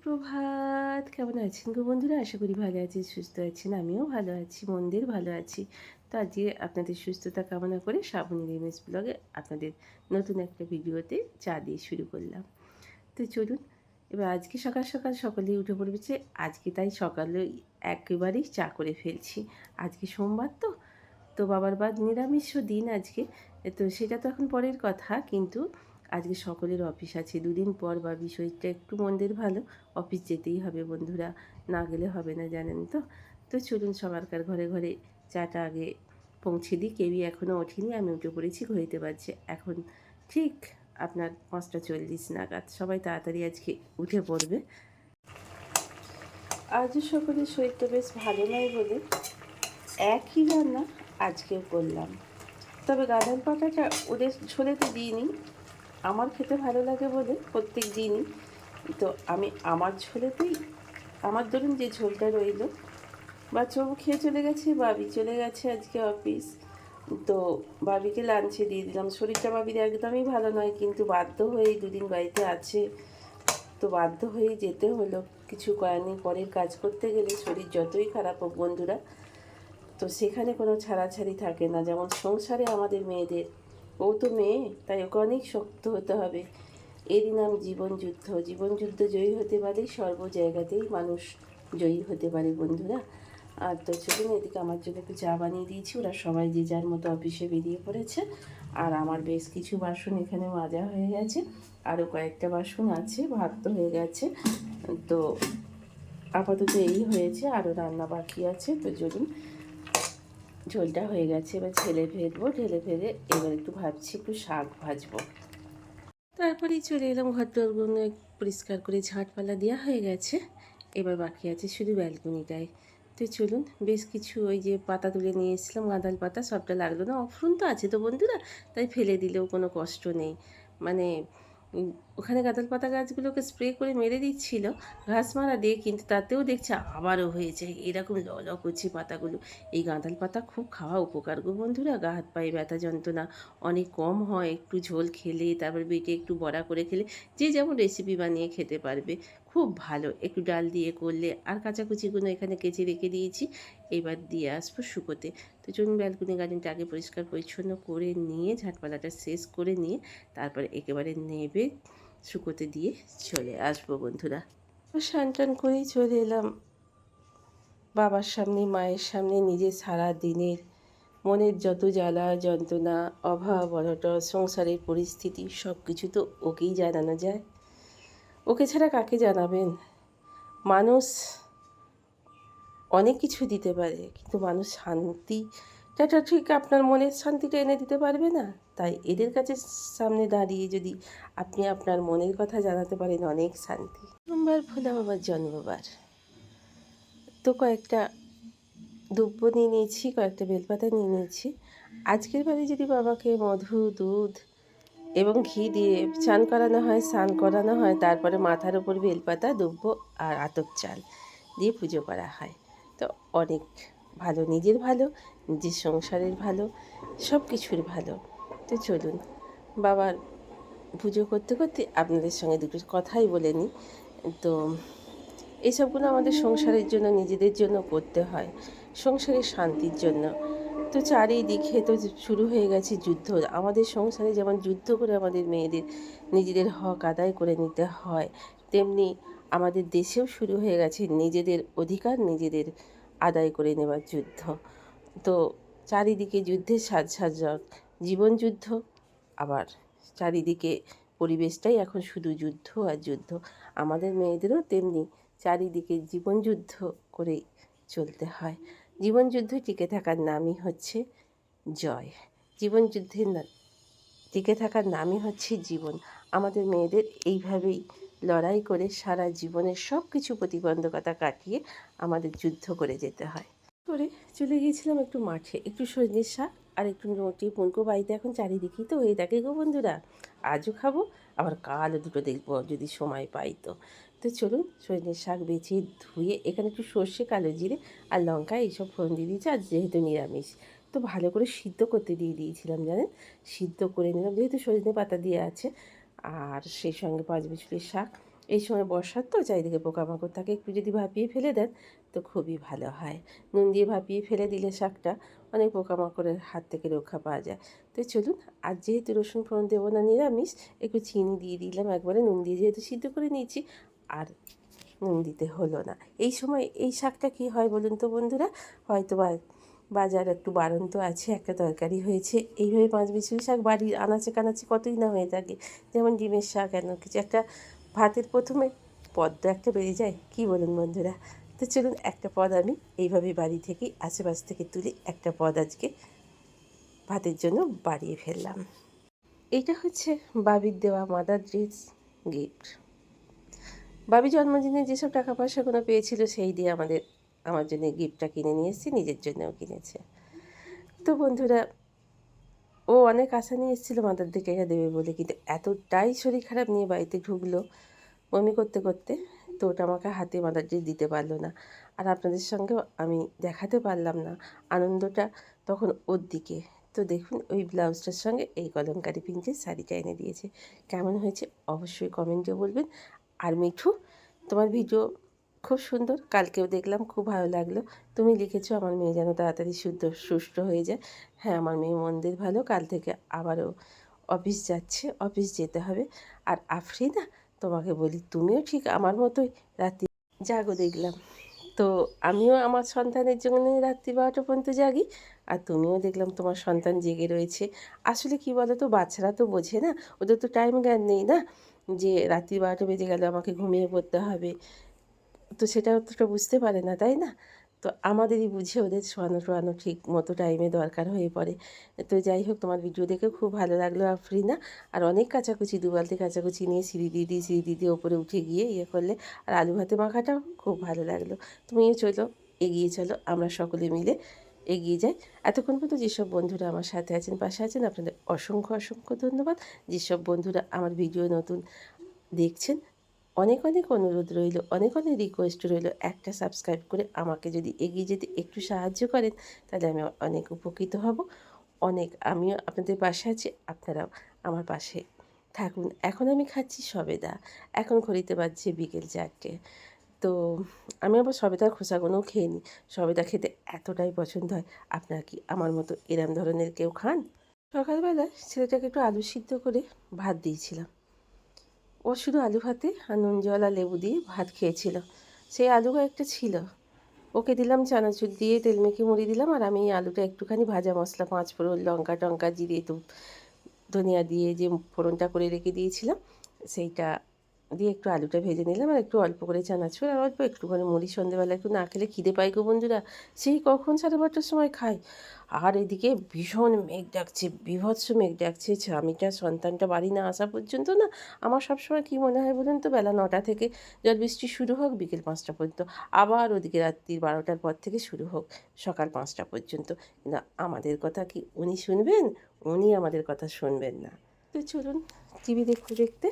সুপ্রভাত। কেমন আছেন গো বন্ধুরা? আশা করি ভালো আছেন, সুস্থ আছেন। আমিও ভালো আছি, মন দিয়ে ভালো আছি। তো আজকে আপনাদের সুস্থতা কামনা করে শ্রাবণীর এমএস ব্লগে আপনাদের নতুন একটা ভিডিওতে চা দিয়ে শুরু করলাম। তো চলুন, এবার আজকে সকাল সকাল সকলেই উঠে পড়েছে। আজকে তাই সকালে একেবারেই চা করে ফেলছি। আজকে সোমবার তো বাবার বাদ নিরামিষও দিন আজকে। তো সেটা তো এখন পরের কথা, কিন্তু আজকে সকলের অফিস আছে। দুদিন পর বা বিষয়টা একটু মন্দের ভালো, অফিস যেতেই হবে বন্ধুরা, না গেলে হবে না জানেন তো। তো চলুন সবারকার ঘরে ঘরে চাটা আগে পৌঁছে দিই। কেউই এখনও ওঠেনি, আমি উঠে পড়েছি। ঘড়িতে বাজছে এখন ঠিক আপনার 5:40 নাগাদ। সবাই তাড়াতাড়ি আজকে উঠে পড়বে। আজও সকলের শরীরটা বেশ ভালো নয় বলে একই রান্না আজকেও করলাম। তবে গাঁদাল পাতাটা ওদের ঝোলেতে দিইনি, আমার খেতে ভালো লাগে বলে প্রত্যেক দিনই তো আমি আমার ঝোলেতেই, আমার ধরুন যে ঝোলটা রইল, বাচ্চাও খেয়ে চলে গেছে, বাবি চলে গেছে আজকে অফিস। তো বাবিকে লাঞ্চে দিয়ে দিলাম। শরীরটা বাবির একদমই ভালো নয়, কিন্তু বাধ্য হয়েই দুদিন বাড়িতে আছে, তো বাধ্য হয়েই যেতে হলো। কিছু করেনি, পরের কাজ করতে গেলে শরীর যতই খারাপ হোক বন্ধুরা, তো সেখানে কোনো ছাড়াছাড়ি থাকে না। যেমন সংসারে আমাদের মেয়েদের, ও তো মেয়ে, তাই ওকে অনেক শক্ত হতে হবে। এরই নাম জীবনযুদ্ধ। জীবনযুদ্ধ জয়ী হতে পারে, সর্ব জায়গাতেই মানুষ জয়ী হতে পারে বন্ধুরা। আর তো চলুন, এদিকে আমার জন্য একটু চা বানিয়ে দিয়েছি। ওরা সবাই যে যার মতো অফিসে বেরিয়ে পড়েছে। আর আমার বেশ কিছু বাসন এখানে মাজা হয়ে গেছে, আরও কয়েকটা বাসন আছে, ভাত তো হয়ে গেছে। তো আপাতত এই হয়েছে, আরও রান্না বাকি আছে। তো চলুন, ঝোলটা হয়ে গেছে, এবার ঢেলে ফেলে এবার একটু ভাবছি একটু শাক ভাজবো। তারপরেই চলে এলাম, ঘরদোরগুলো পরিষ্কার করে ঝাঁটপালা দেওয়া হয়ে গেছে। এবার বাকি আছে শুধু ব্যালকনিটায়। তো চলুন, বেশ কিছু ওই যে পাতা তুলে নিয়ে এসেছিলাম, গাঁদাল পাতা, সবটা লাগলো না। অফুরন তো আছে তো বন্ধুরা, তাই ফেলে দিলেও কোনো কষ্ট নেই। মানে ওখানে গাঁদাল পাতা গাছগুলোকে স্প্রে করে মেরে দিচ্ছিল ঘাস মারা দিয়ে, কিন্তু তাতেও দেখছে আবারও হয়েছে এরকম ল করছে পাতাগুলো। এই গাঁদাল পাতা খুব খাওয়া উপকার গো বন্ধুরা। গা হাত পায়ে ব্যথা যন্ত্রণা অনেক কম হয় একটু ঝোল খেলে, তারপর বেটে একটু বড়া করে খেলে, যে যেমন রেসিপি বানিয়ে খেতে পারবে, খুব ভালো। একটু ডাল দিয়ে করলে। আর কাঁচাকুচিগুলো এখানে কেচে রেখে দিয়েছি, এবার দিয়ে আসবো শুকোতে। তো চলুন, ব্যালকনি গার্ডেনটা আগে পরিষ্কার পরিচ্ছন্ন করে নিয়ে, ঝাঁটপালাটা শেষ করে নিয়ে, তারপরে একেবারে নেবে শুকোতে দিয়ে চলে আসবো বন্ধুরা। স্নান টান করেই চলে এলাম বাবার সামনে, মায়ের সামনে। নিজের সারা দিনের মনের যত জ্বালা যন্ত্রণা, অভাব অনটন, সংসারের পরিস্থিতি, সব কিছু তো ওকেই জানানো যায়। ওকে ছাড়া কাকে জানাবেন? মানুষ অনেক কিছু দিতে পারে, কিন্তু মানুষ শান্তিটা ঠিক আপনার মনের শান্তিটা এনে দিতে পারবে না। তাই এদের কাছে সামনে দাঁড়িয়ে যদি আপনি আপনার মনের কথা জানাতে পারেন, অনেক শান্তি। সোমবার ভোলা বাবার জন্মবার, তো কয়েকটা দুব্ব নিয়ে নিয়েছি, কয়েকটা বেলপাতা নিয়ে নিয়েছি। আজকের বারে যদি বাবাকে মধু, দুধ এবং ঘি দিয়ে চান করানো হয়, স্নান করানো হয়, তারপরে মাথার ওপর বেলপাতা, দুব্ব আর আতপ চাল দিয়ে পুজো করা হয়, তো অনেক ভালো। নিজের ভালো, নিজের সংসারের ভালো, সব কিছুর ভালো। তো চলুন, বাবার পুজো করতে করতে আপনাদের সঙ্গে দুটো কথাই বলে নিই। তো এইসবগুলো আমাদের সংসারের জন্য, নিজেদের জন্য করতে হয়, সংসারের শান্তির জন্য। তো চারিদিকে তো শুরু হয়ে গেছে যুদ্ধ। আমাদের সংসারে যেমন যুদ্ধ করে আমাদের মেয়েদের নিজেদের হক আদায় করে নিতে হয়, তেমনি আমাদের দেশেও শুরু হয়ে গেছে নিজেদের অধিকার নিজেদের আদায় করে নেওয়ার যুদ্ধ। তো চারিদিকে যুদ্ধের সাজ সাজ, জীবন যুদ্ধ, আবার চারিদিকে পরিবেশটাই এখন শুধু যুদ্ধ আর যুদ্ধ। আমাদের মেয়েদেরও তেমনি চারিদিকে জীবনযুদ্ধ করেই চলতে হয়। জীবনযুদ্ধে টিকে থাকার নামই হচ্ছে জয়। জীবনযুদ্ধের টিকে থাকার নামই হচ্ছে জীবন। আমাদের মেয়েদের এইভাবেই লড়াই করে সারা জীবনের সব কিছু প্রতিবন্ধকতা কাটিয়ে আমাদের যুদ্ধ করে যেতে হয়। করে চলে গিয়েছিলাম একটু মাঠে, একটু সজনের শাক আর একটু রুটি পুনকো বাড়িতে এখন চারিদিকেই তো হয়ে থাকে গো বন্ধুরা। আজও খাবো, আবার কালও দুটো দেখবো যদি সময় পাই তো। তো চলুন, সজনের শাক বেছে ধুয়ে এখানে একটু সর্ষে, কালো জিরে আর লঙ্কা এইসব ফোড়ন দিয়ে দিয়েছি। আর যেহেতু নিরামিষ, তো ভালো করে সিদ্ধ করতে দিয়ে দিয়েছিলাম জানেন। সিদ্ধ করে নিলাম, যেহেতু সজনে পাতা দিয়ে আছে। আর সেই সঙ্গে 5 বিচুলির শাক, এই সময় বর্ষার তো চারিদিকে পোকামাকড় থাকে, একটু যদি ভাপিয়ে ফেলে দেন তো খুবই ভালো হয়। নুন দিয়ে ভাপিয়ে ফেলে দিলে শাকটা অনেক পোকামাকড়ের হাত থেকে রক্ষা পাওয়া যায়। তো চলুন, আজ যেহেতু রসুন ফোড়ন দেবো না, নিরামিষ, একটু চিনি দিয়ে দিলাম একবারে, নুন দিয়ে যেহেতু সিদ্ধ করে নিয়েছি আর নুন দিতে হলো না। এই সময় এই শাকটা কী হয় বলুন তো বন্ধুরা, হয়তো বাজার একটু বাড়ন্ত আছে, একটা তরকারি হয়েছে, এইভাবে পাঁচমিশালি শাক বাড়ির আনাচে কানাচে কতই না হয়ে থাকে, যেমন ডিমের শাক, এমন কিছু একটা ভাতের প্রথমে পদ একটা বেড়ে যায়, কি বলুন বন্ধুরা। তো চলুন, একটা পদ আমি এইভাবে বাড়ি থেকেই আশেপাশ থেকে তুলে একটা পদ আজকে ভাতের জন্য বাড়িয়ে ফেললাম। এইটা হচ্ছে বাবির দেওয়া মাদার ড্রেস গিফট। বাবি জন্মদিনে যেসব টাকা পয়সাগুলো পেয়েছিল সেই দিয়ে আমার জন্য গিফটটা কিনে নিয়ে এসেছি, নিজের জন্যও কিনেছে। তো বন্ধুরা, ও অনেক আশা নিয়ে এসেছিলো মাদার ডে কেক দেবে বলে, কিন্তু এতটাই শরীর খারাপ নিয়ে বাড়িতে ঢুকলো বমি করতে করতে, তো ওটা আমাকে হাতে মাদার ডে দিতে পারলো না। আর আপনাদের সঙ্গেও আমি দেখাতে পারলাম না আনন্দটা তখন ওর দিকে। তো দেখুন, ওই ব্লাউজটার সঙ্গে এই কলমকারি প্রিন্টের শাড়িটা এনে দিয়েছে। কেমন হয়েছে অবশ্যই কমেন্টে বলবেন। আর মিঠু, তোমার ভিডিও খুব সুন্দর, কালকেও দেখলাম, খুব ভালো লাগলো। তুমি লিখেছো আমার মেয়ে যেন তাড়াতাড়ি সুস্থ হয়ে যায়। হ্যাঁ, আমার মেয়ে মন্দির ভালো, কাল থেকে আবারও অফিস যাচ্ছে, অফিস যেতে হবে। আর আফরিনা, তোমাকে বলি, তুমিও ঠিক আমার মতোই রাত্রি জাগো দেখলাম। তো আমিও আমার সন্তানের জন্য রাত্রি 12টা পর্যন্ত জাগি, আর তুমিও দেখলাম তোমার সন্তান জেগে রয়েছে। আসলে কি বলো তো, বাচ্চারা তো বোঝে না, ওদের তো টাইম জ্ঞান নেই না, যে রাত্রি 12টা বেজে গেলে আমাকে ঘুমিয়ে পড়তে হবে, তো সেটা অতটা বুঝতে পারে না, তাই না? তো আমাদেরই বুঝে ওদের শোয়ানো ঠিক মতো টাইমে দরকার হয়ে পড়ে। তো যাই হোক, তোমার ভিডিও দেখে খুব ভালো লাগলো আফরিনা। আর অনেক কাচাকুচি, 2 বালতি কাচাকুচি নিয়ে সিঁড়ি দিয়ে ওপরে উঠে গিয়ে ইয়ে করলে, আর আলু ভাতে মাখাটাও খুব ভালো লাগলো। তুমিও চলো, এগিয়ে চলো, আমরা সকলে মিলে এগিয়ে যাই। এতক্ষণ পর্যন্ত যেসব বন্ধুরা আমার সাথে আছেন, পাশে আছেন, আপনাদের অসংখ্য অসংখ্য ধন্যবাদ। যেসব বন্ধুরা আমার ভিডিও নতুন দেখছেন, অনেক অনেক অনুরোধ রইল, অনেক অনেক রিকোয়েস্ট রইল, একটা সাবস্ক্রাইব করে আমাকে যদি এগিয়ে যেতে একটু সাহায্য করেন, তাহলে আমি অনেক উপকৃত হব। আমিও আপনাদের পাশে আছি, আপনারাও আমার পাশে থাকুন। এখন আমি খাচ্ছি সবেদা, এখন ঘড়িতে বাজছে বিকেল 4টে। তো আমি আবার সবেদার খোসাগুলোও খেয়ে নিই, সবেদা খেতে এতটাই পছন্দ হয়। আপনারা কি আমার মতো এরম ধরনের কেউ খান? সকালবেলা ছেলেটাকে একটু আলু সিদ্ধ করে ভাত দিয়েছিলাম, ও শুধু আলু ভাতে আর নুন জল আর লেবু দিয়ে ভাত খেয়েছিল। সেই আলু একটা ছিল, ওকে দিলাম চানাচুর দিয়ে তেল মেখে মুড়ি দিলাম, আর আমি এই আলুটা একটুখানি ভাজা মশলা, 5 ফোড়ন, লঙ্কা টঙ্কা, জিরে, ধনিয়া দিয়ে যে ফোড়নটা করে রেখে দিয়েছিলাম, সেইটা দিয়ে একটু আলুটা ভেজে নিলাম, আর একটু অল্প করে চানাচুর আর অল্প একটুখানি মুড়ি। সন্ধ্যেবেলা একটু না খেলে খিদে পাই গো বন্ধুরা, সেই কখন 12:30টার সময় খাই। আর এদিকে ভীষণ মেঘ ডাকছে, বীভৎস মেঘ ডাকছে। স্বামীটা সন্তানটা বাড়ি না আসা পর্যন্ত না, আমার সবসময় কী মনে হয় বলুন তো, বেলা 9টা থেকে জল বৃষ্টি শুরু হোক বিকেল 5টা পর্যন্ত, আবার ওদিকে রাত্রি 12টার পর থেকে শুরু হোক সকাল 5টা পর্যন্ত। কিন্তু আমাদের কথা কি উনি শুনবেন? উনি আমাদের কথা শুনবেন না। তো চলুন, টিভি দেখতে দেখতে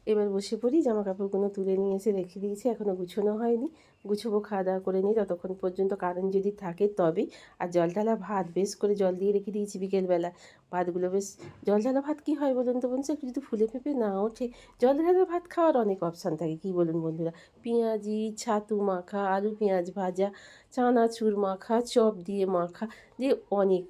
এবার বসে পড়ি। জামা কাপড়গুলো তুলে নিয়ে এসে রেখে দিয়েছি, এখনও গুছোনো হয়নি, গুছোবো, খাওয়া দাওয়া করে নিই, ততক্ষণ পর্যন্ত কারেন্ট যদি থাকে তবেই। আর জলঢালা ভাত বেশ করে জল দিয়ে রেখে দিয়েছি বিকেলবেলা, ভাতগুলো বেশ, জলঢালা ভাত কী হয় বলুন তো বলছে, একটু যদি ফুলে ফেঁপে না ওঠে, জলঢালা ভাত খাওয়ার অনেক অপশান থাকে, কী বলুন বন্ধুরা, পেঁয়াজি, ছাতু মাখা, আলু পেঁয়াজ ভাজা, চানাচুর মাখা, চপ দিয়ে মাখা দিয়ে অনেক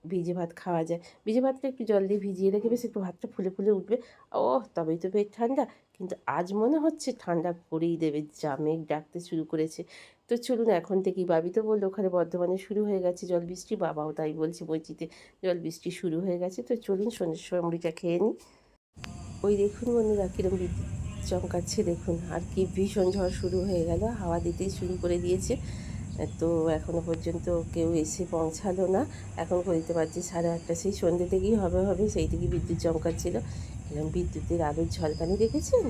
ভিজে ভাত খাওয়া যায়। ভিজে ভাতটা একটু জল দিয়ে ভিজিয়ে রেখে বেশ একটু ভাতটা ফুলে ফুলে উঠবে, ওহ তবেই তো পেট ঠান্ডা। কিন্তু আজ মনে হচ্ছে ঠান্ডা করেই দেবে, যা মেঘ ডাকতে শুরু করেছে। তো চলুন, এখন থেকেই, বাবি তো বললো ওখানে বর্ধমানে শুরু হয়ে গেছে জল বৃষ্টি, বাবাও তাই বলছে বইচিতে জল বৃষ্টি শুরু হয়ে গেছে। তো চলুন, সন্ধ্যের সময় মুড়িটা খেয়ে নিই। ওই দেখুন বন্ধুরা, কীরকম বিদ্যুৎ চমকাচ্ছে দেখুন, আর কি ভীষণ ঝড় শুরু হয়ে গেল, হাওয়া দিতেই শুরু করে দিয়েছে। তো এখনও পর্যন্ত কেউ এসে পৌঁছালো না, এখন ঘড়িতে বাজছে 8:30, সেই সন্ধ্যে থেকেই হবে সেই থেকেই বিদ্যুৎ চমকাচ্ছিল। এরকম বিদ্যুতের আলোর ঝলকানি দেখেছেন?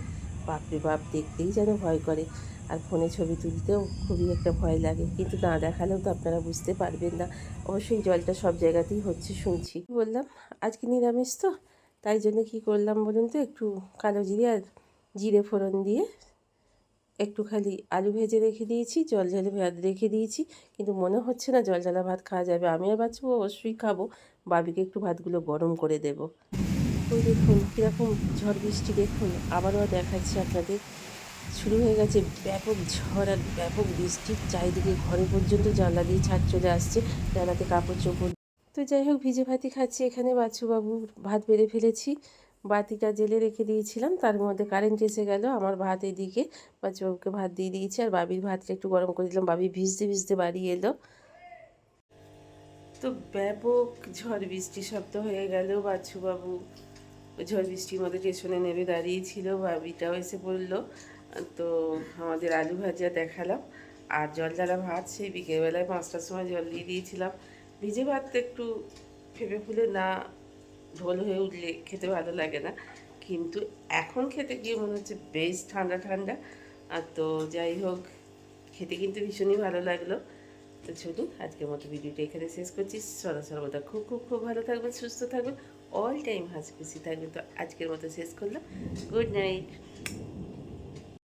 বাপরে বাপ, দেখতেই যেন ভয় করে। আর ফোনে ছবি তুলতেও খুবই একটা ভয় লাগে, কিন্তু না দেখালেও তো আপনারা বুঝতে পারবেন না। অবশ্যই জলটা সব জায়গাতেই হচ্ছে শুনছি। বললাম আজকে নিরামিষ তো, তাই জন্য কী করলাম বলুন তো, একটু কালো জিরে আর জিরে ফোড়ন দিয়ে একটু খালি আলু ভেজে রেখে দিয়েছি, জল ঢেলে ভাত রেখে দিয়েছি, কিন্তু মনে হচ্ছে না জল ঢালা ভাত খাওয়া যাবে। আমি আর বাচ্চু অবশ্যই খাবো, বাবিকে একটু ভাতগুলো গরম করে দেব। ওই দেখুন কীরকম ঝড় বৃষ্টি, দেখুন আবারও দেখাচ্ছি আপনাদের, শুরু হয়ে গেছে ব্যাপক ঝড় আর ব্যাপক বৃষ্টি, চারিদিকে ঘরে পর্যন্ত জানলা দিয়ে ছাদ চলে আসছে, জানলাতে কাপড় চোপড়। তো যাই হোক, ভিজে ভাতই খাচ্ছি এখানে। বাচ্চুবাবুর ভাত বেড়ে ফেলেছি, বাতিটা জেলে রেখে দিয়েছিলাম, তার মধ্যে কারেন্ট এসে গেল। আমার ভাত এদিকে, বাচ্চুবাবুকে ভাত দিয়ে দিয়েছি, আর বাবির ভাতটা একটু গরম করে দিলাম। বাবি ভিজতে ভিজতে বাড়ি এলো। তো ব্যাপক ঝড় বৃষ্টি শব্দ হয়ে গেল। বাচ্চুবাবু ঝড় বৃষ্টির মধ্যে স্টেশনে নেমে দাঁড়িয়েছিল, বাবিটাও এসে পড়লো। তো আমাদের আলু ভাজা দেখালাম, আর জল ঢালা ভাত সেই বিকেলবেলায় 5টার সময় জল দিয়ে দিয়েছিলাম। ভিজে ভাতটা একটু ফেপে ফুলে না ঝোল হয়ে উঠলে খেতে ভালো লাগে না, কিন্তু এখন খেতে গিয়ে মনে হচ্ছে বেশ ঠান্ডা ঠান্ডা। আর তো যাই হোক, খেতে কিন্তু ভীষণই ভালো লাগলো। তো চলুন, আজকের মতো ভিডিওটা এখানে শেষ করছি। সর্বদা খুব খুব খুব ভালো থাকবেন, সুস্থ থাকবেন, অল টাইম হাসি খুশি থাকবেন। তো আজকের মতো শেষ করলাম। Good night.